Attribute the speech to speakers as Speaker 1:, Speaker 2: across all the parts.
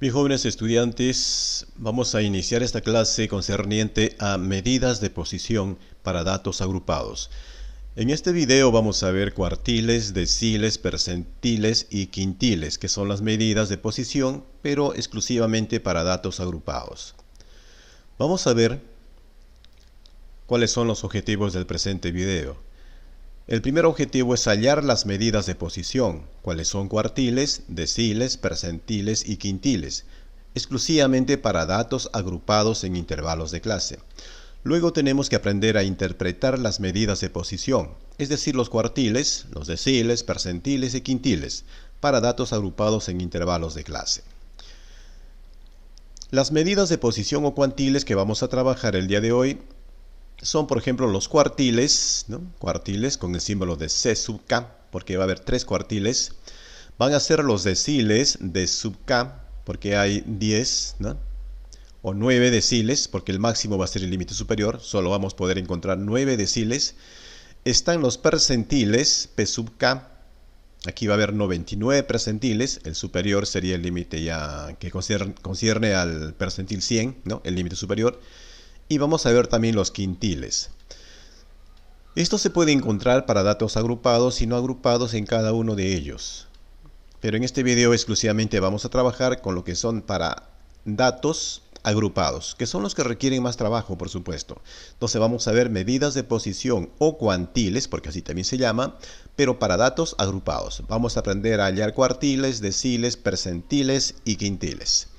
Speaker 1: Bien, jóvenes estudiantes, vamos a iniciar esta clase concerniente a medidas de posición para datos agrupados. En este video vamos a ver cuartiles, deciles, percentiles y quintiles, que son las medidas de posición, pero exclusivamente para datos agrupados. Vamos a ver cuáles son los objetivos del presente video. El primer objetivo es hallar las medidas de posición, cuáles son cuartiles, deciles, percentiles y quintiles, exclusivamente para datos agrupados en intervalos de clase. Luego tenemos que aprender a interpretar las medidas de posición, es decir, los cuartiles, los deciles, percentiles y quintiles, para datos agrupados en intervalos de clase. Las medidas de posición o cuantiles que vamos a trabajar el día de hoy son, por ejemplo, los cuartiles, ¿no? Cuartiles con el símbolo de C sub K, porque va a haber 3 cuartiles. Van a ser los deciles de sub K, porque hay 10, ¿no? O 9 deciles, porque el máximo va a ser el límite superior. Solo vamos a poder encontrar 9 deciles. Están los percentiles, P sub K. Aquí va a haber 99 percentiles. El superior sería el límite ya que concierne al percentil 100, ¿no? El límite superior. Y vamos a ver también los quintiles. Esto se puede encontrar para datos agrupados y no agrupados en cada uno de ellos. Pero en este video exclusivamente vamos a trabajar con lo que son para datos agrupados, que son los que requieren más trabajo, por supuesto. Entonces vamos a ver medidas de posición o cuantiles, porque así también se llama, pero para datos agrupados. Vamos a aprender a hallar cuartiles, deciles, percentiles y quintiles.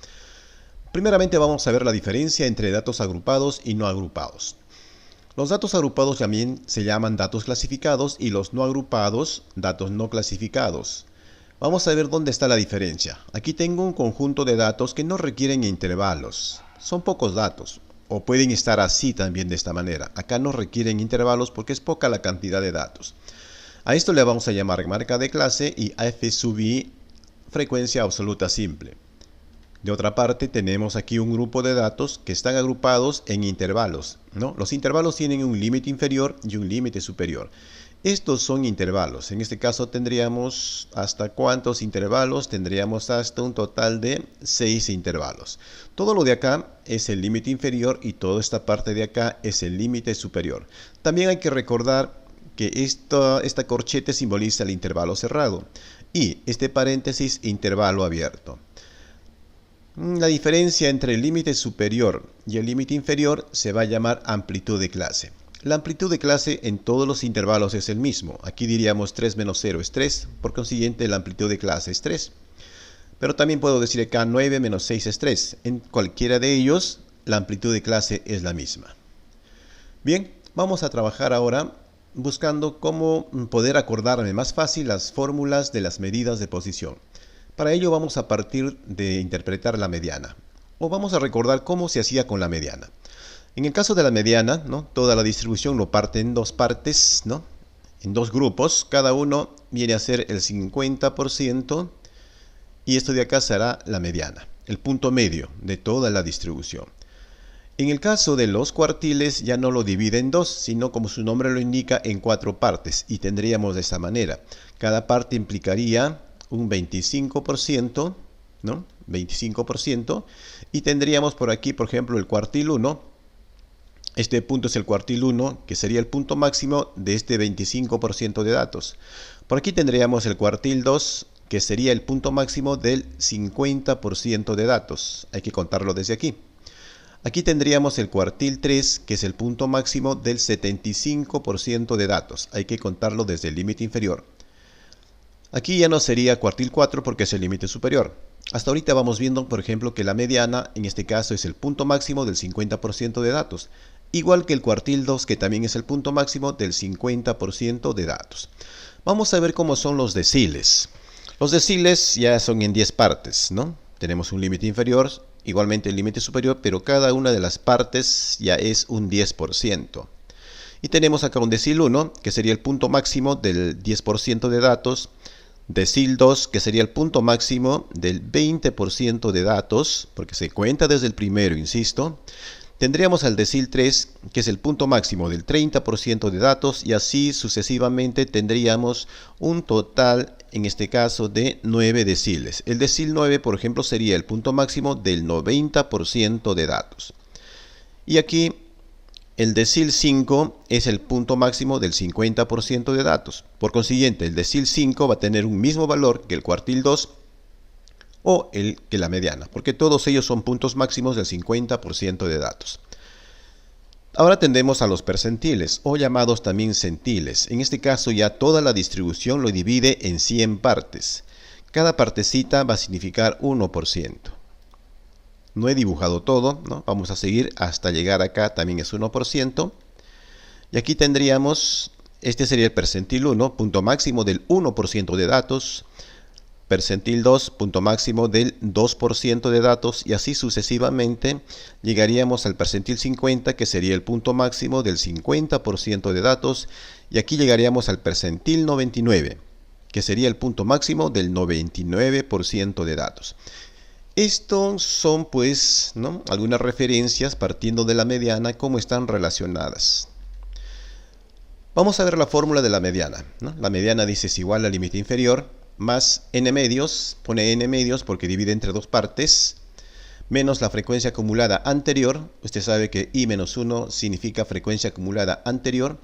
Speaker 1: Primeramente vamos a ver la diferencia entre datos agrupados y no agrupados. Los datos agrupados también se llaman datos clasificados y los no agrupados, datos no clasificados. Vamos a ver dónde está la diferencia. Aquí tengo un conjunto de datos que no requieren intervalos. Son pocos datos, o pueden estar así también de esta manera. Acá no requieren intervalos porque es poca la cantidad de datos. A esto le vamos a llamar marca de clase y a f sub i frecuencia absoluta simple. De otra parte, tenemos aquí un grupo de datos que están agrupados en intervalos, ¿no? Los intervalos tienen un límite inferior y un límite superior. Estos son intervalos. En este caso tendríamos ¿hasta cuántos intervalos? Tendríamos hasta un total de 6 intervalos. Todo lo de acá es el límite inferior y toda esta parte de acá es el límite superior. También hay que recordar que esta corchete simboliza el intervalo cerrado y este paréntesis intervalo abierto. La diferencia entre el límite superior y el límite inferior se va a llamar amplitud de clase. La amplitud de clase en todos los intervalos es el mismo. Aquí diríamos 3 menos 0 es 3, por consiguiente la amplitud de clase es 3. Pero también puedo decir acá 9 menos 6 es 3. En cualquiera de ellos la amplitud de clase es la misma. Bien, vamos a trabajar ahora buscando cómo poder acordarme más fácil las fórmulas de las medidas de posición. Para ello vamos a partir de interpretar la mediana, o vamos a recordar cómo se hacía con la mediana. En el caso de la mediana, ¿no? Toda la distribución lo parte en dos partes, ¿no? En dos grupos, cada uno viene a ser el 50% y esto de acá será la mediana, el punto medio de toda la distribución. En el caso de los cuartiles ya no lo divide en dos, sino como su nombre lo indica en 4 partes y tendríamos de esta manera. Cada parte implicaría un 25%, ¿no? 25%, y tendríamos por aquí, por ejemplo, el cuartil 1. Este punto es el cuartil 1, que sería el punto máximo de este 25% de datos. Por aquí tendríamos el cuartil 2, que sería el punto máximo del 50% de datos. Hay que contarlo desde aquí. Aquí tendríamos el cuartil 3, que es el punto máximo del 75% de datos. Hay que contarlo desde el límite inferior. Aquí ya no sería cuartil 4 porque es el límite superior. Hasta ahorita vamos viendo, por ejemplo, que la mediana en este caso es el punto máximo del 50% de datos. Igual que el cuartil 2, que también es el punto máximo del 50% de datos. Vamos a ver cómo son los deciles. Los deciles ya son en 10 partes, ¿no? Tenemos un límite inferior, igualmente el límite superior, pero cada una de las partes ya es un 10%. Y tenemos acá un decil 1, que sería el punto máximo del 10% de datos. Decil 2, que sería el punto máximo del 20% de datos, porque se cuenta desde el primero, insisto. Tendríamos al decil 3, que es el punto máximo del 30% de datos, y así sucesivamente tendríamos un total, en este caso, de 9 deciles. El decil 9, por ejemplo, sería el punto máximo del 90% de datos. Y aquí el decil 5 es el punto máximo del 50% de datos. Por consiguiente, el decil 5 va a tener un mismo valor que el cuartil 2 o que la mediana, porque todos ellos son puntos máximos del 50% de datos. Ahora tendemos a los percentiles, o llamados también centiles. En este caso ya toda la distribución lo divide en 100 partes. Cada partecita va a significar 1%. No he dibujado todo, ¿no? Vamos a seguir hasta llegar acá, también es 1%. Y aquí tendríamos, este sería el percentil 1, punto máximo del 1% de datos. Percentil 2, punto máximo del 2% de datos, y así sucesivamente llegaríamos al percentil 50, que sería el punto máximo del 50% de datos, y aquí llegaríamos al percentil 99, que sería el punto máximo del 99% de datos. Estos son pues, ¿no?, algunas referencias partiendo de la mediana, cómo están relacionadas. Vamos a ver la fórmula de la mediana, ¿no? La mediana dice es igual al límite inferior más n medios, pone n medios porque divide entre dos partes, menos la frecuencia acumulada anterior, usted sabe que i menos 1 significa frecuencia acumulada anterior,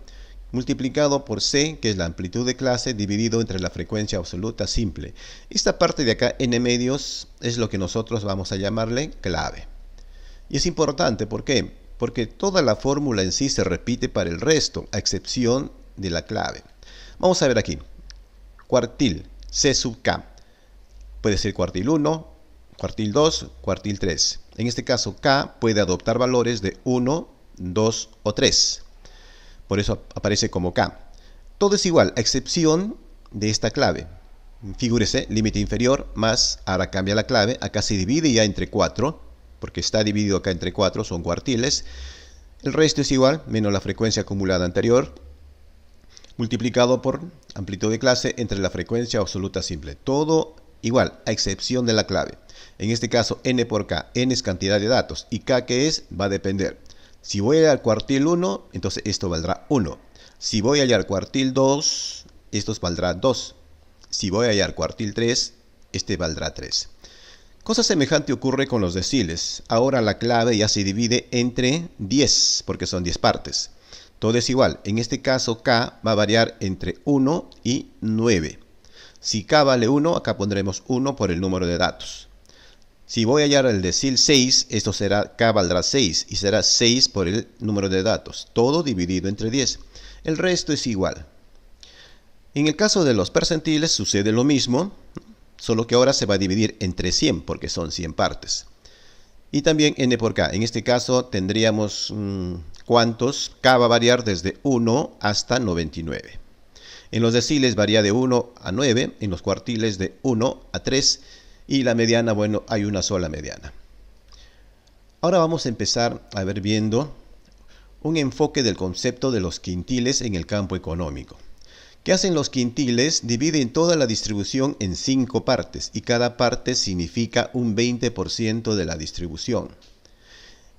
Speaker 1: multiplicado por c, que es la amplitud de clase, dividido entre la frecuencia absoluta simple. Esta parte de acá, n medios, es lo que nosotros vamos a llamarle clave. Y es importante, ¿por qué? Porque toda la fórmula en sí se repite para el resto, a excepción de la clave. Vamos a ver aquí. Cuartil. C sub k. Puede ser cuartil 1, cuartil 2, cuartil 3. En este caso, k puede adoptar valores de 1, 2 o 3. Por eso aparece como k. Todo es igual, a excepción de esta clave. Figúrese, límite inferior más, ahora cambia la clave. Acá se divide ya entre 4, porque está dividido acá entre 4, son cuartiles. El resto es igual, menos la frecuencia acumulada anterior, multiplicado por amplitud de clase entre la frecuencia absoluta simple. Todo igual, a excepción de la clave. En este caso, n por k. N es cantidad de datos. Y k, ¿qué es? Va a depender. Si voy al cuartil 1, entonces esto valdrá 1. Si voy allá al cuartil 2, esto valdrá 2. Si voy allá al cuartil 3, este valdrá 3. Cosa semejante ocurre con los deciles. Ahora la clave ya se divide entre 10, porque son 10 partes. Todo es igual. En este caso, k va a variar entre 1 y 9. Si k vale 1, acá pondremos 1 por el número de datos. Si voy a hallar el decil 6, esto será, k valdrá 6 y será 6 por el número de datos. Todo dividido entre 10. El resto es igual. En el caso de los percentiles sucede lo mismo, solo que ahora se va a dividir entre 100 porque son 100 partes. Y también n por k. En este caso tendríamos ¿cuántos? K va a variar desde 1 hasta 99. En los deciles varía de 1 a 9, en los cuartiles de 1 a 3, y la mediana, bueno, hay una sola mediana. Ahora vamos a empezar a ver viendo un enfoque del concepto de los quintiles en el campo económico. ¿Qué hacen los quintiles? Dividen toda la distribución en 5 partes, y cada parte significa un 20% de la distribución.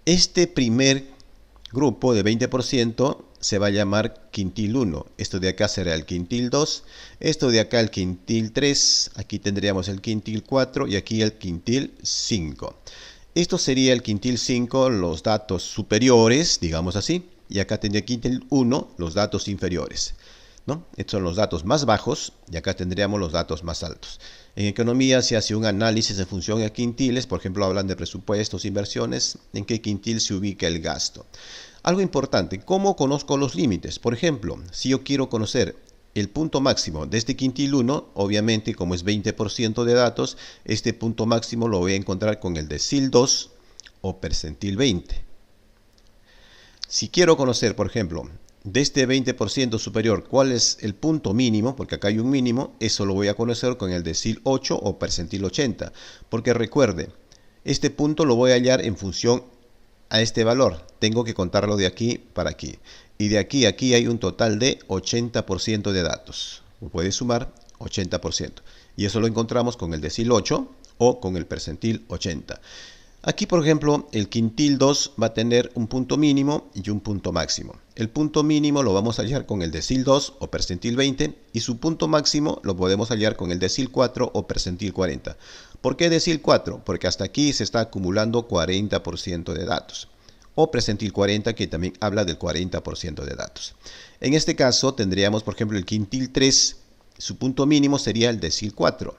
Speaker 1: Este primer grupo de 20% se va a llamar quintil 1. Esto de acá será el quintil 2. Esto de acá el quintil 3. Aquí tendríamos el quintil 4 y aquí el quintil 5. Esto sería el quintil 5, los datos superiores, digamos así. Y acá tendría quintil 1, los datos inferiores, ¿no? Estos son los datos más bajos y acá tendríamos los datos más altos. En economía se hace un análisis en función a quintiles. Por ejemplo, hablan de presupuestos, inversiones, en qué quintil se ubica el gasto. Algo importante, ¿cómo conozco los límites? Por ejemplo, si yo quiero conocer el punto máximo de este quintil 1, obviamente como es 20% de datos, este punto máximo lo voy a encontrar con el decil 2 o percentil 20. Si quiero conocer, por ejemplo, de este 20% superior, ¿cuál es el punto mínimo? Porque acá hay un mínimo, eso lo voy a conocer con el decil 8 o percentil 80. Porque recuerde, este punto lo voy a hallar en función a este valor. Tengo que contarlo de aquí para aquí. Y de aquí a aquí hay un total de 80% de datos. Puede sumar 80%. Y eso lo encontramos con el decil 8 o con el percentil 80. Aquí, por ejemplo, el quintil 2 va a tener un punto mínimo y un punto máximo. El punto mínimo lo vamos a hallar con el decil 2 o percentil 20 y su punto máximo lo podemos hallar con el decil 4 o percentil 40. ¿Por qué decil 4? Porque hasta aquí se está acumulando 40% de datos. O percentil 40, que también habla del 40% de datos. En este caso tendríamos, por ejemplo, el quintil 3, su punto mínimo sería el decil 4.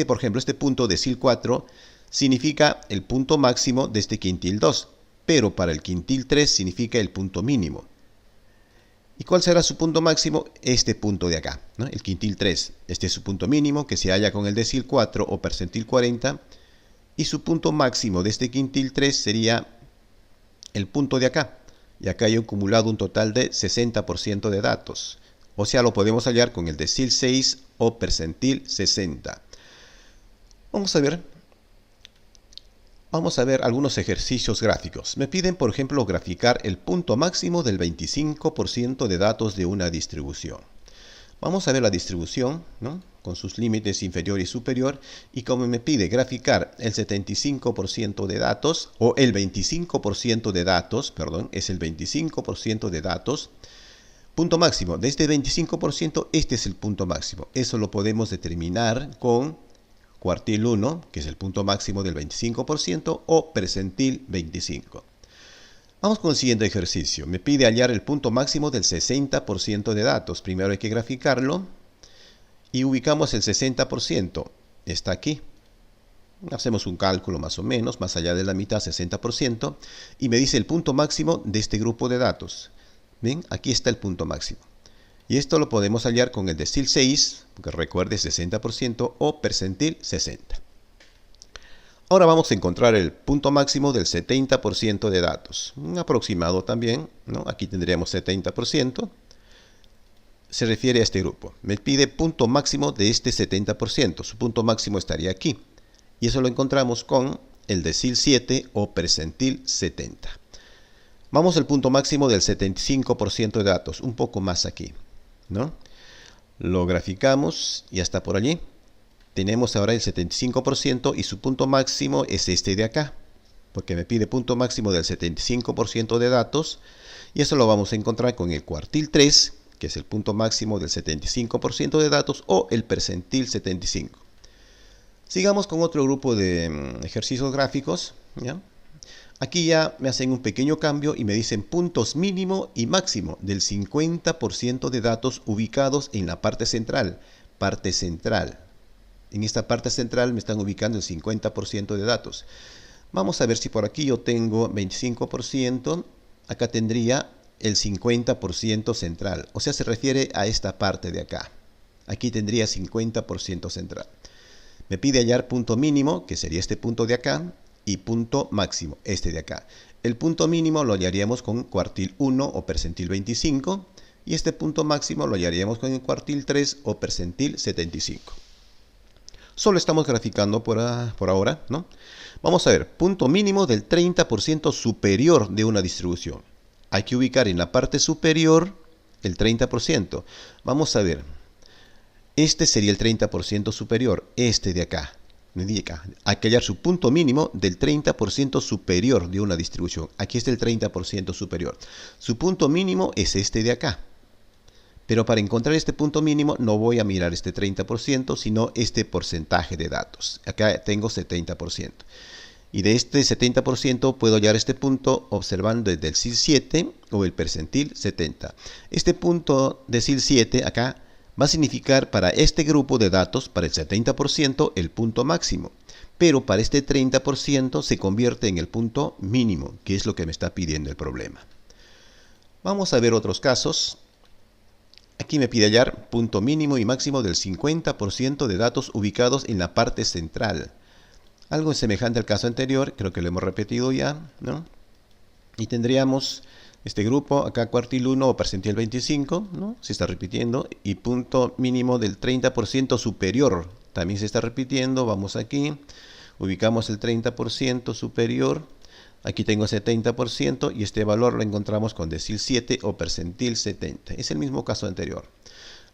Speaker 1: Por ejemplo, este punto decil 4 significa el punto máximo de este quintil 2, pero para el quintil 3 significa el punto mínimo. ¿Y cuál será su punto máximo? Este punto de acá, ¿no? El quintil 3. Este es su punto mínimo, que se halla con el decil 4 o percentil 40. Y su punto máximo de este quintil 3 sería el punto de acá. Y acá hay acumulado un total de 60% de datos. O sea, lo podemos hallar con el decil 6 o percentil 60. Vamos a ver algunos ejercicios gráficos. Me piden, por ejemplo, graficar el punto máximo del 25% de datos de una distribución. Vamos a ver la distribución, ¿no?, con sus límites inferior y superior, y como me pide graficar el 75% de datos, o el 25% de datos, perdón, es el 25% de datos, punto máximo de este 25%, este es el punto máximo. Eso lo podemos determinar con cuartil 1, que es el punto máximo del 25%, o percentil 25. Vamos con el siguiente ejercicio. Me pide hallar el punto máximo del 60% de datos. Primero hay que graficarlo y ubicamos el 60%. Está aquí. Hacemos un cálculo más o menos, más allá de la mitad, 60%, y me dice el punto máximo de este grupo de datos. ¿Ven? Aquí está el punto máximo. Y esto lo podemos hallar con el decil 6, porque recuerde 60%, o percentil 60. Ahora vamos a encontrar el punto máximo del 70% de datos. Un aproximado también, ¿no? Aquí tendríamos 70%. Se refiere a este grupo. Me pide punto máximo de este 70%. Su punto máximo estaría aquí. Y eso lo encontramos con el decil 7 o percentil 70. Vamos al punto máximo del 75% de datos. Un poco más aquí, ¿no? Lo graficamos y hasta por allí. Tenemos ahora el 75% y su punto máximo es este de acá, porque me pide punto máximo del 75% de datos, y eso lo vamos a encontrar con el cuartil 3, que es el punto máximo del 75% de datos, o el percentil 75. Sigamos con otro grupo de ejercicios gráficos, ¿ya? Aquí ya me hacen un pequeño cambio y me dicen puntos mínimo y máximo del 50% de datos ubicados en la parte central. Parte central. En esta parte central me están ubicando el 50% de datos. Vamos a ver si por aquí yo tengo 25%. Acá tendría el 50% central. O sea, se refiere a esta parte de acá. Aquí tendría 50% central. Me pide hallar punto mínimo, que sería este punto de acá, y punto máximo, este de acá. El punto mínimo lo hallaríamos con cuartil 1 o percentil 25, y este punto máximo lo hallaríamos con el cuartil 3 o percentil 75. Solo estamos graficando por ahora, ¿no? Vamos a ver, punto mínimo del 30% superior de una distribución. Hay que ubicar en la parte superior el 30%. Vamos a ver, este sería el 30% superior, este de acá. Me indica, hay que hallar su punto mínimo del 30% superior de una distribución. Aquí está el 30% superior. Su punto mínimo es este de acá. Pero para encontrar este punto mínimo no voy a mirar este 30%, sino este porcentaje de datos. Acá tengo 70%. Y de este 70% puedo hallar este punto observando el decil 7 o el percentil 70. Este punto decil 7 acá va a significar para este grupo de datos, para el 70%, el punto máximo. Pero para este 30% se convierte en el punto mínimo, que es lo que me está pidiendo el problema. Vamos a ver otros casos. Aquí me pide hallar punto mínimo y máximo del 50% de datos ubicados en la parte central. Algo semejante al caso anterior, creo que lo hemos repetido ya, ¿no? Y tendríamos este grupo, acá cuartil 1 o percentil 25, ¿no? Se está repitiendo. Y punto mínimo del 30% superior, también se está repitiendo. Vamos aquí, ubicamos el 30% superior. Aquí tengo 70% y este valor lo encontramos con decil 7 o percentil 70. Es el mismo caso anterior.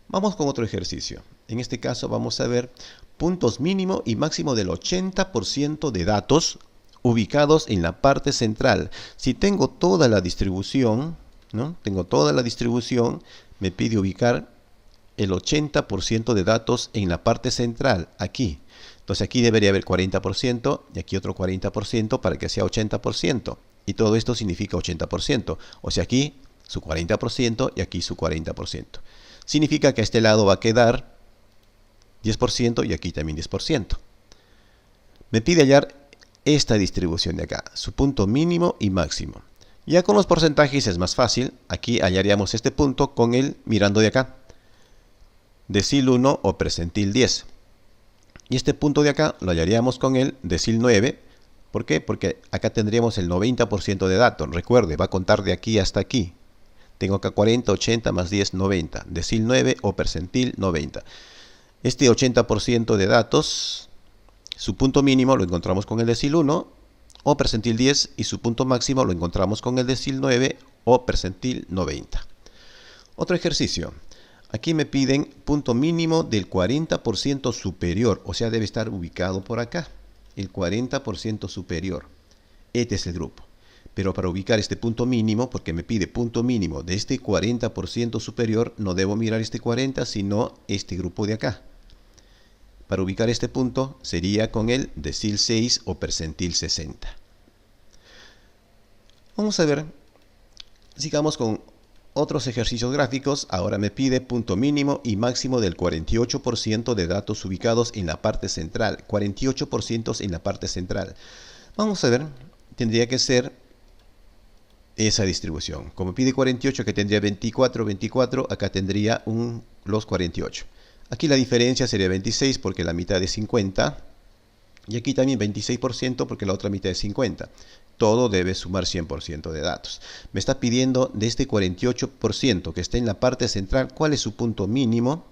Speaker 1: Vamos con otro ejercicio. En este caso vamos a ver puntos mínimo y máximo del 80% de datos ubicados en la parte central. Si tengo toda la distribución, ¿no? Tengo toda la distribución, me pide ubicar el 80% de datos en la parte central, aquí. Entonces aquí debería haber 40% y aquí otro 40% para que sea 80%. Y todo esto significa 80%. O sea, aquí su 40% y aquí su 40%. Significa que a este lado va a quedar 10% y aquí también 10%. Me pide hallar esta distribución de acá, su punto mínimo y máximo. Ya con los porcentajes es más fácil. Aquí hallaríamos este punto con el mirando de acá. Decil 1 o percentil 10. Y este punto de acá lo hallaríamos con el decil 9. ¿Por qué? Porque acá tendríamos el 90% de datos. Recuerde, va a contar de aquí hasta aquí. Tengo acá 40, 80 más 10, 90. Decil 9 o percentil 90. Este 80% de datos, su punto mínimo lo encontramos con el decil 1 o percentil 10 y su punto máximo lo encontramos con el decil 9 o percentil 90. Otro ejercicio. Aquí me piden punto mínimo del 40% superior, o sea, debe estar ubicado por acá. El 40% superior. Este es el grupo. Pero para ubicar este punto mínimo, porque me pide punto mínimo de este 40% superior, no debo mirar este 40, sino este grupo de acá. Para ubicar este punto sería con el decil 6 o percentil 60. Vamos a ver, sigamos con otros ejercicios gráficos. Ahora me pide punto mínimo y máximo del 48% de datos ubicados en la parte central. 48% en la parte central. Vamos a ver, tendría que ser esa distribución. Como pide 48, que tendría 24, 24, acá tendría los 48. Aquí la diferencia sería 26 porque la mitad es 50. Y aquí también 26% porque la otra mitad es 50. Todo debe sumar 100% de datos. Me está pidiendo de este 48% que está en la parte central, ¿cuál es su punto mínimo?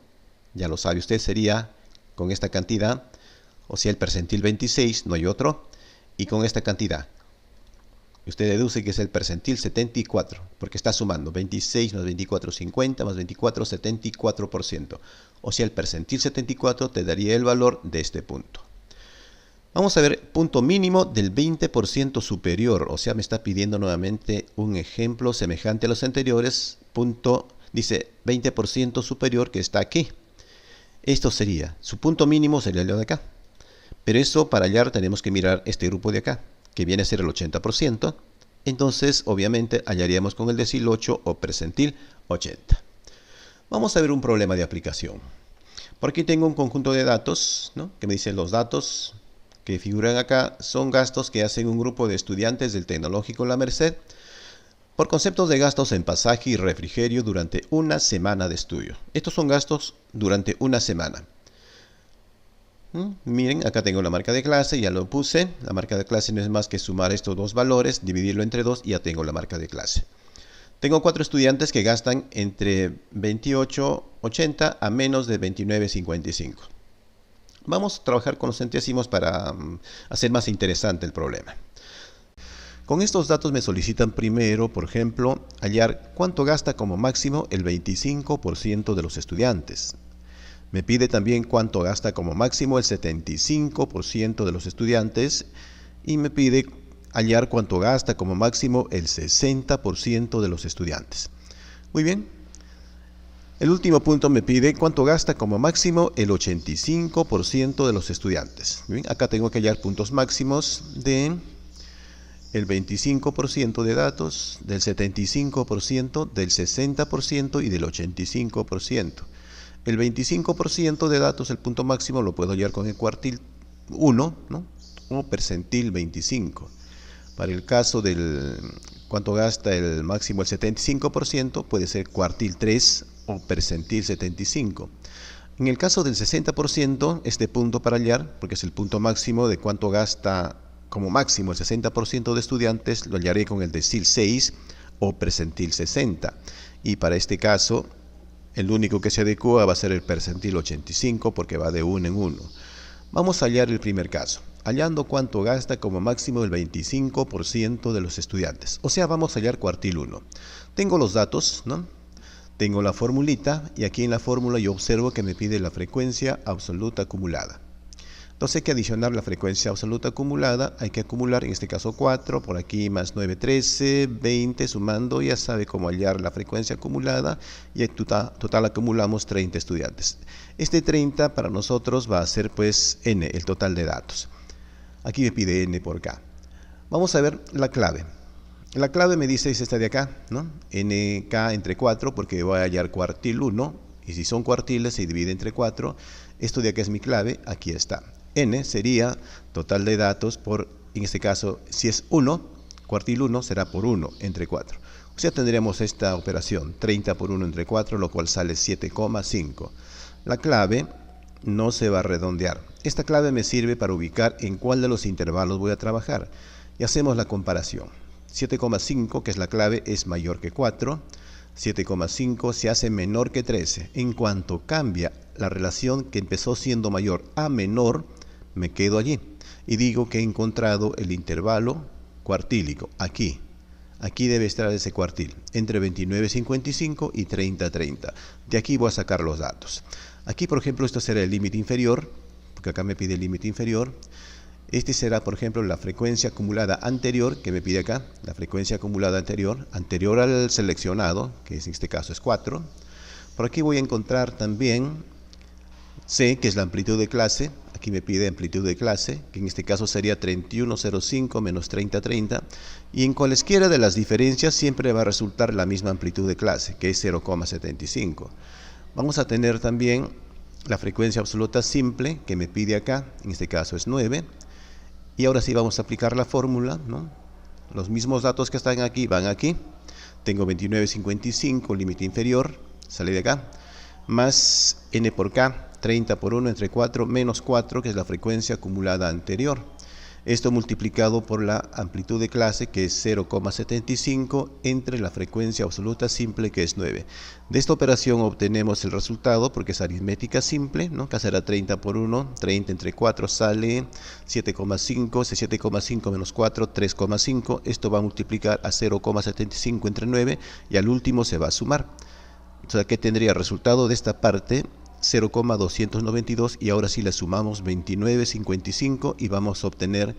Speaker 1: Ya lo sabe usted, sería con esta cantidad, o sea, el percentil 26, no hay otro, y con esta cantidad. Usted deduce que es el percentil 74, porque está sumando 26 más 24, 50, más 24, 74%. O sea, el percentil 74 te daría el valor de este punto. Vamos a ver punto mínimo del 20% superior, o sea, me está pidiendo nuevamente un ejemplo semejante a los anteriores. Dice 20% superior que está aquí. Esto sería, su punto mínimo sería el de acá. Pero eso para hallar tenemos que mirar este grupo de acá, que viene a ser el 80%. Entonces, obviamente, hallaríamos con el decil 8 o percentil 80. Vamos a ver un problema de aplicación. Por aquí tengo un conjunto de datos, ¿no? Que me dicen los datos que figuran acá son gastos que hacen un grupo de estudiantes del Tecnológico La Merced por conceptos de gastos en pasaje y refrigerio durante una semana de estudio. Estos son gastos durante una semana. Miren, acá tengo la marca de clase, ya lo puse. La marca de clase no es más que sumar estos dos valores, dividirlo entre 2 y ya tengo la marca de clase. Tengo 4 estudiantes que gastan entre 28.80 a menos de 29.55. Vamos a trabajar con los centésimos para hacer más interesante el problema. Con estos datos me solicitan primero, por ejemplo, hallar cuánto gasta como máximo el 25% de los estudiantes. Me pide también cuánto gasta como máximo el 75% de los estudiantes y me pide hallar cuánto gasta como máximo el 60% de los estudiantes. Muy bien. El último punto me pide cuánto gasta como máximo el 85% de los estudiantes. Bien, acá tengo que hallar puntos máximos de el 25% de datos, del 75%, del 60% y del 85%. El 25% de datos, el punto máximo, lo puedo hallar con el cuartil 1, ¿no? O percentil 25. Para el caso del cuánto gasta el máximo el 75%, puede ser cuartil 3 o percentil 75. En el caso del 60%, este punto para hallar, porque es el punto máximo de cuánto gasta como máximo el 60% de estudiantes, lo hallaré con el decil 6 o percentil 60. Y para este caso, el único que se adecua va a ser el percentil 85 porque va de 1 en 1. Vamos a hallar el primer caso, hallando cuánto gasta como máximo el 25% de los estudiantes. O sea, vamos a hallar cuartil 1. Tengo los datos, ¿no? Tengo la formulita y aquí en la fórmula yo observo que me pide la frecuencia absoluta acumulada. Entonces hay que adicionar la frecuencia absoluta acumulada, hay que acumular en este caso 4, por aquí más 9, 13, 20, sumando ya sabe cómo hallar la frecuencia acumulada y en total acumulamos 30 estudiantes. Este 30 para nosotros va a ser pues n, el total de datos. Aquí me pide n por k. Vamos a ver la clave. La clave me dice es esta de acá, ¿no? nk entre 4 porque voy a hallar cuartil 1 y si son cuartiles se divide entre 4. Esto de acá es mi clave, aquí está. N sería total de datos por, en este caso, si es 1, cuartil 1 será por 1 entre 4. O sea, tendríamos esta operación, 30 por 1 entre 4, lo cual sale 7,5. La clave no se va a redondear. Esta clave me sirve para ubicar en cuál de los intervalos voy a trabajar. Y hacemos la comparación. 7,5, que es la clave, es mayor que 4. 7,5 se hace menor que 13. En cuanto cambia la relación que empezó siendo mayor a menor, me quedo allí y digo que he encontrado el intervalo cuartílico. Aquí debe estar ese cuartil, entre 29,55 y 30,30. De aquí voy a sacar los datos. Aquí, por ejemplo, esto será el límite inferior, porque acá me pide el límite inferior. Este será, por ejemplo, la frecuencia acumulada anterior, que me pide acá, la frecuencia acumulada anterior al seleccionado, que en este caso es 4. Por aquí voy a encontrar también C, que es la amplitud de clase. Aquí me pide amplitud de clase, que en este caso sería 31,05 menos 30,30. Y en cualesquiera de las diferencias siempre va a resultar la misma amplitud de clase, que es 0,75. Vamos a tener también la frecuencia absoluta simple, que me pide acá, en este caso es 9. Y ahora sí vamos a aplicar la fórmula, ¿no? Los mismos datos que están aquí van aquí. Tengo 29,55, límite inferior, sale de acá, más n por k, 30 por 1 entre 4, menos 4, que es la frecuencia acumulada anterior. Esto multiplicado por la amplitud de clase, que es 0,75, entre la frecuencia absoluta simple, que es 9. De esta operación obtenemos el resultado, porque es aritmética simple, ¿no? Que será 30 por 1, 30 entre 4 sale 7,5, ese 7,5 menos 4, 3,5. Esto va a multiplicar a 0,75 entre 9 y al último se va a sumar. O sea, que tendría resultado de esta parte 0,292 y ahora sí le sumamos 29,55 y vamos a obtener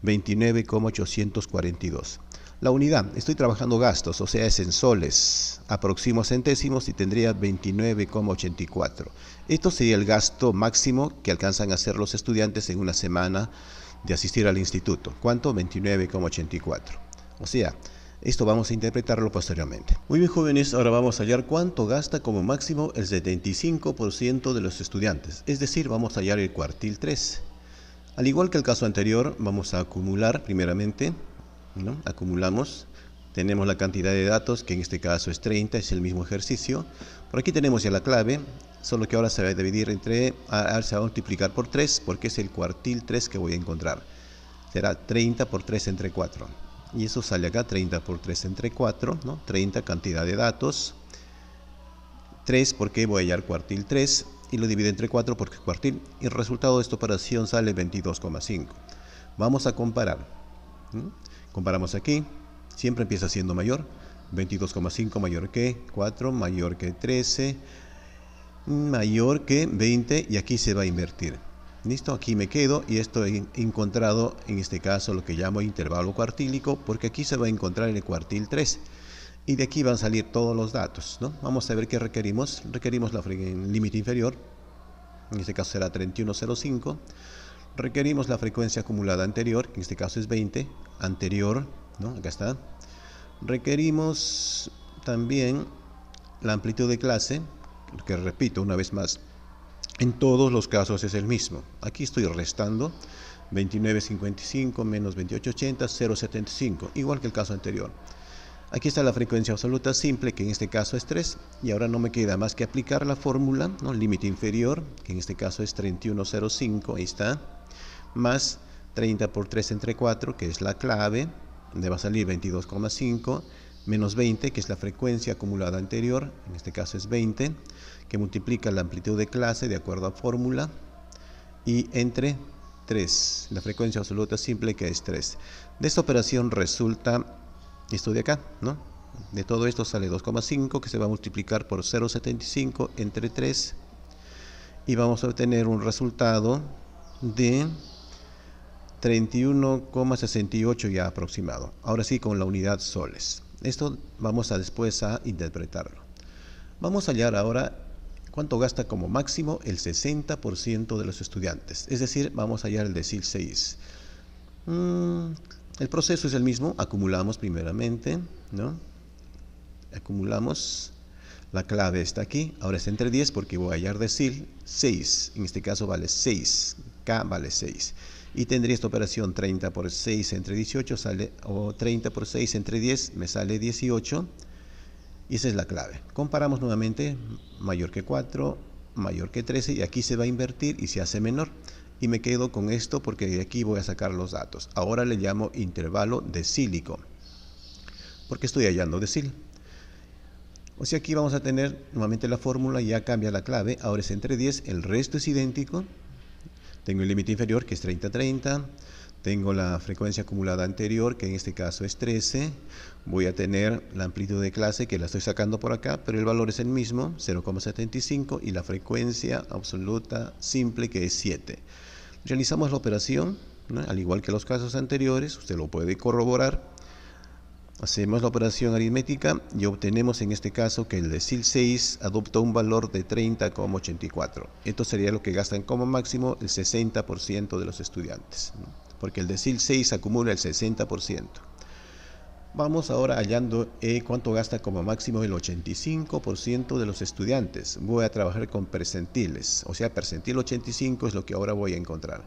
Speaker 1: 29,842. La unidad, estoy trabajando gastos, o sea es en soles, aproximo a centésimos y tendría 29,84. Esto sería el gasto máximo que alcanzan a hacer los estudiantes en una semana de asistir al instituto. ¿Cuánto? 29,84. O sea, esto vamos a interpretarlo posteriormente. Muy bien, jóvenes, ahora vamos a hallar cuánto gasta como máximo el 75% de los estudiantes. Es decir, vamos a hallar el cuartil 3. Al igual que el caso anterior, vamos a acumular primeramente, ¿no? Acumulamos, tenemos la cantidad de datos, que en este caso es 30, es el mismo ejercicio. Por aquí tenemos ya la clave, solo que ahora se va a dividir se va a multiplicar por 3, porque es el cuartil 3 que voy a encontrar. Será 30 por 3 entre 4. Y eso sale acá, 30 por 3 entre 4, ¿no? 30 cantidad de datos. 3 porque voy a hallar cuartil 3 y lo divido entre 4 porque es cuartil. Y el resultado de esta operación sale 22,5. Vamos a comparar. Comparamos aquí, siempre empieza siendo mayor. 22,5 mayor que 4, mayor que 13, mayor que 20 y aquí se va a invertir. Listo, aquí me quedo y esto he encontrado en este caso lo que llamo intervalo cuartílico porque aquí se va a encontrar en el cuartil 3 y de aquí van a salir todos los datos, ¿no? Vamos a ver qué requerimos. Requerimos el límite inferior, en este caso será 31,05. Requerimos la frecuencia acumulada anterior, que en este caso es 20, anterior, ¿no? Acá está. Requerimos también la amplitud de clase, que repito una vez más, en todos los casos es el mismo. Aquí estoy restando 29,55 menos 28,80, 0,75, igual que el caso anterior. Aquí está la frecuencia absoluta simple, que en este caso es 3, y ahora no me queda más que aplicar la fórmula, ¿no? Límite inferior, que en este caso es 31,05, ahí está, más 30 por 3 entre 4, que es la clave, donde va a salir 22,5, menos 20, que es la frecuencia acumulada anterior, en este caso es 20, que multiplica la amplitud de clase de acuerdo a fórmula, y entre 3, la frecuencia absoluta simple, que es 3. De esta operación resulta esto de acá, ¿no? De todo esto sale 2,5 que se va a multiplicar por 0,75 entre 3 y vamos a obtener un resultado de 31,68 ya aproximado. Ahora sí con la unidad soles. Esto vamos a después a interpretarlo. Vamos a hallar ahora cuánto gasta como máximo el 60% de los estudiantes. Es decir, vamos a hallar el decil 6. El proceso es el mismo. Acumulamos primeramente, ¿no? Acumulamos. La clave está aquí. Ahora es entre 10 porque voy a hallar decil 6. En este caso vale 6. K vale 6. Y tendría esta operación 30 por 6 entre 18 sale, o 30 por 6 entre 10 me sale 18. Y esa es la clave. Comparamos nuevamente, mayor que 4, mayor que 13, y aquí se va a invertir y se hace menor. Y me quedo con esto porque de aquí voy a sacar los datos. Ahora le llamo intervalo decílico, porque estoy hallando decil. O sea, aquí vamos a tener nuevamente la fórmula, ya cambia la clave, ahora es entre 10, el resto es idéntico. Tengo el límite inferior que es 30-30, tengo la frecuencia acumulada anterior que en este caso es 13, voy a tener la amplitud de clase que la estoy sacando por acá, pero el valor es el mismo, 0,75, y la frecuencia absoluta simple que es 7. Realizamos la operación, ¿no? Al igual que los casos anteriores, usted lo puede corroborar. Hacemos la operación aritmética y obtenemos en este caso que el decil 6 adopta un valor de 30,84. Esto sería lo que gastan como máximo el 60% de los estudiantes, ¿no? Porque el decil 6 acumula el 60%. Vamos ahora hallando cuánto gasta como máximo el 85% de los estudiantes. Voy a trabajar con percentiles, o sea, percentil 85 es lo que ahora voy a encontrar.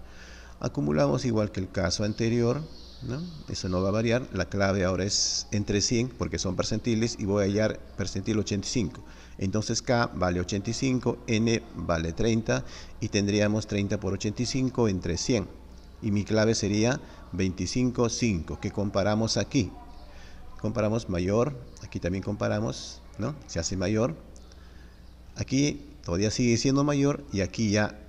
Speaker 1: Acumulamos igual que el caso anterior, ¿no? Eso no va a variar. La clave ahora es entre 100 porque son percentiles y voy a hallar percentil 85. Entonces K vale 85, N vale 30 y tendríamos 30 por 85 entre 100. Y mi clave sería 25,5 que comparamos aquí. Comparamos mayor, aquí también comparamos, ¿no? Se hace mayor. Aquí todavía sigue siendo mayor y aquí ya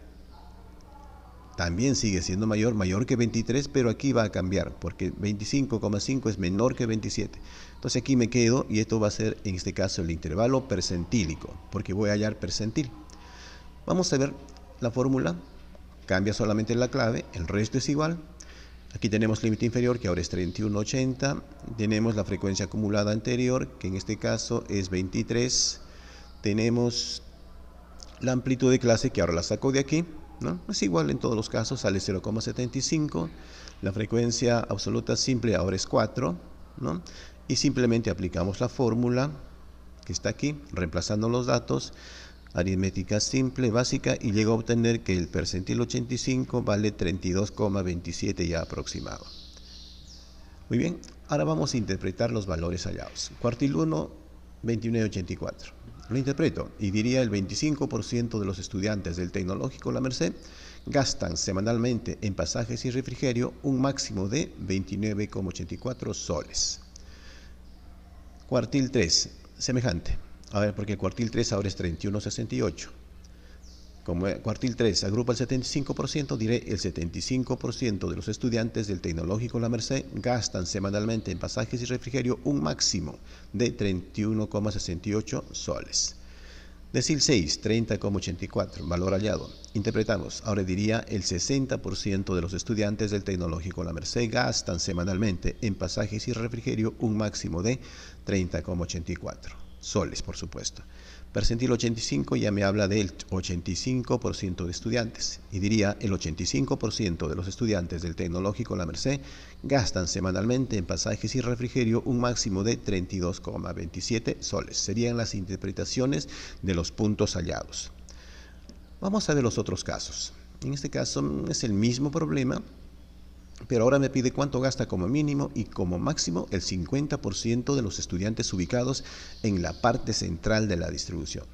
Speaker 1: también sigue siendo mayor que 23, pero aquí va a cambiar, porque 25,5 es menor que 27. Entonces aquí me quedo, y esto va a ser en este caso el intervalo percentílico, porque voy a hallar percentil. Vamos a ver la fórmula, cambia solamente la clave, el resto es igual. Aquí tenemos límite inferior, que ahora es 31,80. Tenemos la frecuencia acumulada anterior, que en este caso es 23. Tenemos la amplitud de clase, que ahora la saco de aquí, ¿no? Es igual en todos los casos, sale 0,75. La frecuencia absoluta simple ahora es 4, ¿no? Y simplemente aplicamos la fórmula que está aquí, reemplazando los datos, aritmética simple, básica, y llego a obtener que el percentil 85 vale 32,27 ya aproximado. Muy bien, ahora vamos a interpretar los valores hallados. Cuartil 1, 29,84. Lo interpreto y diría el 25% de los estudiantes del Tecnológico La Merced gastan semanalmente en pasajes y refrigerio un máximo de 29,84 soles. Cuartil 3, semejante. A ver, porque el cuartil 3 ahora es 31,68. Como el cuartil 3 agrupa el 75%, diré el 75% de los estudiantes del Tecnológico La Merced gastan semanalmente en pasajes y refrigerio un máximo de 31,68 soles. Decil 6, 30,84, valor hallado. Interpretamos, ahora diría el 60% de los estudiantes del Tecnológico La Merced gastan semanalmente en pasajes y refrigerio un máximo de 30,84 soles, por supuesto. Percentil 85 ya me habla del 85% de estudiantes y diría el 85% de los estudiantes del Tecnológico La Merced gastan semanalmente en pasajes y refrigerio un máximo de 32,27 soles. Serían las interpretaciones de los puntos hallados. Vamos a ver los otros casos. En este caso es el mismo problema, pero ahora me pide cuánto gasta como mínimo y como máximo el 50% de los estudiantes ubicados en la parte central de la distribución.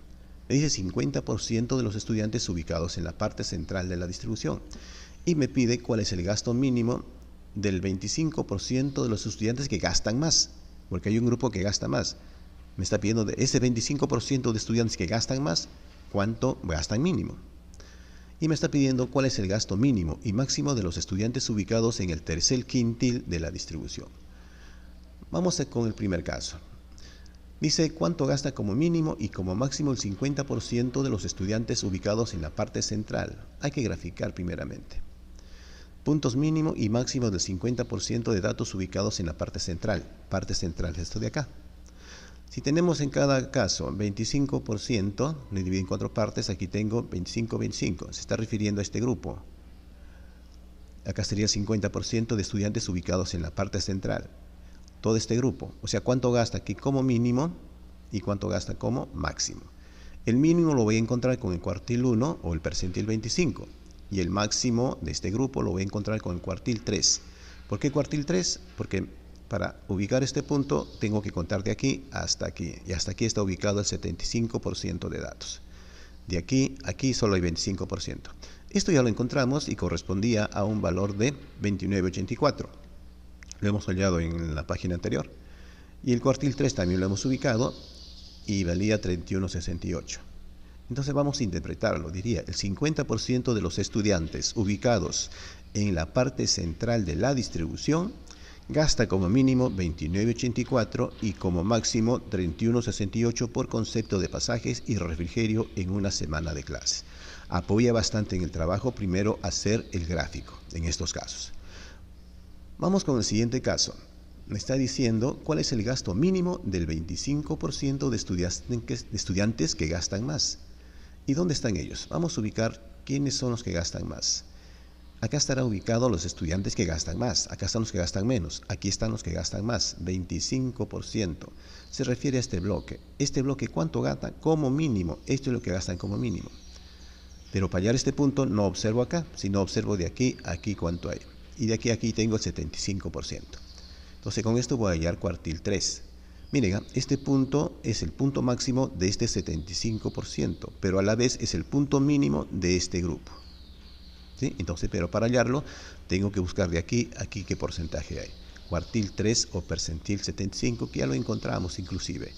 Speaker 1: Me dice 50% de los estudiantes ubicados en la parte central de la distribución. Y me pide cuál es el gasto mínimo del 25% de los estudiantes que gastan más, porque hay un grupo que gasta más. Me está pidiendo de ese 25% de estudiantes que gastan más, cuánto gastan mínimo. Y me está pidiendo cuál es el gasto mínimo y máximo de los estudiantes ubicados en el tercer quintil de la distribución. Vamos con el primer caso. Dice cuánto gasta como mínimo y como máximo el 50% de los estudiantes ubicados en la parte central. Hay que graficar primeramente. Puntos mínimo y máximo del 50% de datos ubicados en la parte central. Parte central es esto de acá. Si tenemos en cada caso 25%, le divido en 4 partes, aquí tengo 25, 25. Se está refiriendo a este grupo. Acá sería el 50% de estudiantes ubicados en la parte central. Todo este grupo. O sea, cuánto gasta aquí como mínimo y cuánto gasta como máximo. El mínimo lo voy a encontrar con el cuartil 1 o el percentil 25. Y el máximo de este grupo lo voy a encontrar con el cuartil 3. ¿Por qué cuartil 3? Porque para ubicar este punto tengo que contar de aquí hasta aquí. Y hasta aquí está ubicado el 75% de datos. De aquí a aquí solo hay 25%. Esto ya lo encontramos y correspondía a un valor de 29,84. Lo hemos hallado en la página anterior. Y el cuartil 3 también lo hemos ubicado y valía 31,68. Entonces vamos a interpretarlo. Diría, el 50% de los estudiantes ubicados en la parte central de la distribución gasta como mínimo 29,84 y como máximo 31,68 por concepto de pasajes y refrigerio en una semana de clase. Apoya bastante en el trabajo primero hacer el gráfico en estos casos. Vamos con el siguiente caso. Me está diciendo cuál es el gasto mínimo del 25% de estudiantes que gastan más. ¿Y dónde están ellos? Vamos a ubicar quiénes son los que gastan más. Acá estarán ubicados los estudiantes que gastan más. Acá están los que gastan menos. Aquí están los que gastan más. 25%. Se refiere a este bloque. Este bloque, ¿cuánto gasta? Como mínimo. Esto es lo que gastan como mínimo. Pero para hallar este punto no observo acá, sino observo de aquí a aquí cuánto hay. Y de aquí a aquí tengo el 75%. Entonces con esto voy a hallar cuartil 3. Miren, este punto es el punto máximo de este 75%, pero a la vez es el punto mínimo de este grupo. ¿Sí? Entonces, pero para hallarlo, tengo que buscar de aquí a aquí qué porcentaje hay. Cuartil 3 o percentil 75, que ya lo encontramos inclusive.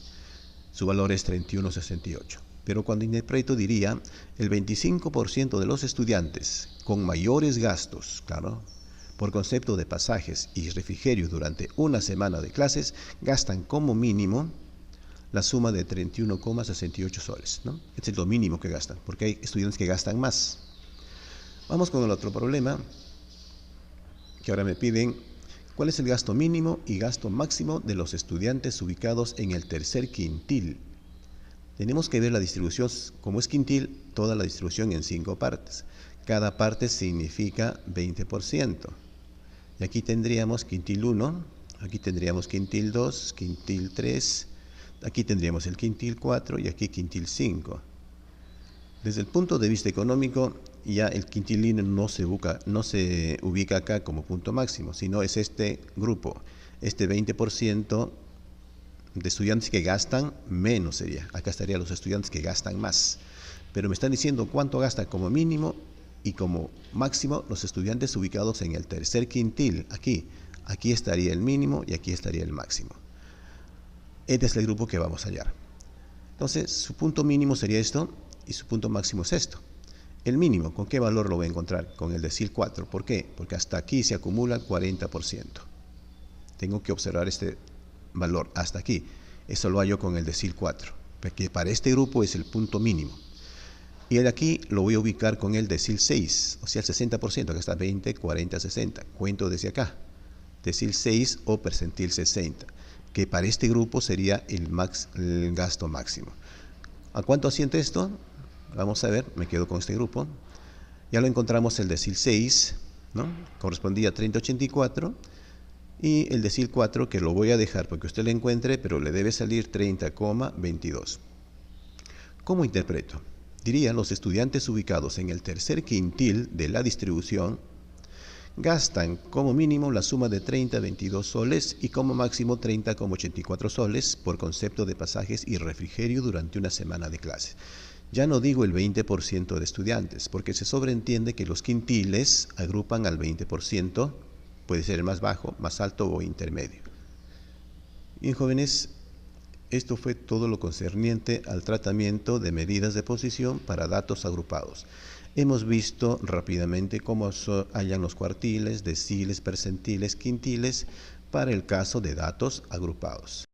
Speaker 1: Su valor es 31,68. Pero cuando interpreto diría, el 25% de los estudiantes con mayores gastos, claro, por concepto de pasajes y refrigerio durante una semana de clases, gastan como mínimo la suma de 31,68 soles, ¿no? Este es lo mínimo que gastan, porque hay estudiantes que gastan más. Vamos con el otro problema, que ahora me piden cuál es el gasto mínimo y gasto máximo de los estudiantes ubicados en el tercer quintil. Tenemos que ver la distribución, como es quintil, toda la distribución en 5 partes. Cada parte significa 20%. Y aquí tendríamos quintil 1, aquí tendríamos quintil 2, quintil 3, aquí tendríamos el quintil 4 y aquí quintil 5. Desde el punto de vista económico, ya el quintilino no se ubica acá como punto máximo, sino es este grupo, este 20% de estudiantes que gastan menos sería. Acá estarían los estudiantes que gastan más. Pero me están diciendo cuánto gasta como mínimo y como máximo los estudiantes ubicados en el tercer quintil. Aquí estaría el mínimo y aquí estaría el máximo. Este es el grupo que vamos a hallar. Entonces, su punto mínimo sería esto y su punto máximo es esto. El mínimo, ¿con qué valor lo voy a encontrar? Con el decil 4. ¿Por qué? Porque hasta aquí se acumula el 40%. Tengo que observar este valor hasta aquí. Eso lo hallo con el decil 4, porque para este grupo es el punto mínimo. Y el de aquí lo voy a ubicar con el decil 6, o sea el 60%, acá está 20, 40, 60. Cuento desde acá. Decil 6 o percentil 60, que para este grupo sería el gasto máximo. ¿A cuánto asciende esto? Vamos a ver, me quedo con este grupo. Ya lo encontramos el decil 6, ¿no? Correspondía a 30,84. Y el decil 4, que lo voy a dejar porque usted lo encuentre, pero le debe salir 30,22. ¿Cómo interpreto? Diría, los estudiantes ubicados en el tercer quintil de la distribución gastan como mínimo la suma de 30,22 soles y como máximo 30,84 soles por concepto de pasajes y refrigerio durante una semana de clase. Ya no digo el 20% de estudiantes, porque se sobreentiende que los quintiles agrupan al 20%, puede ser el más bajo, más alto o intermedio. Bien, jóvenes, esto fue todo lo concerniente al tratamiento de medidas de posición para datos agrupados. Hemos visto rápidamente cómo hallan los cuartiles, deciles, percentiles, quintiles para el caso de datos agrupados.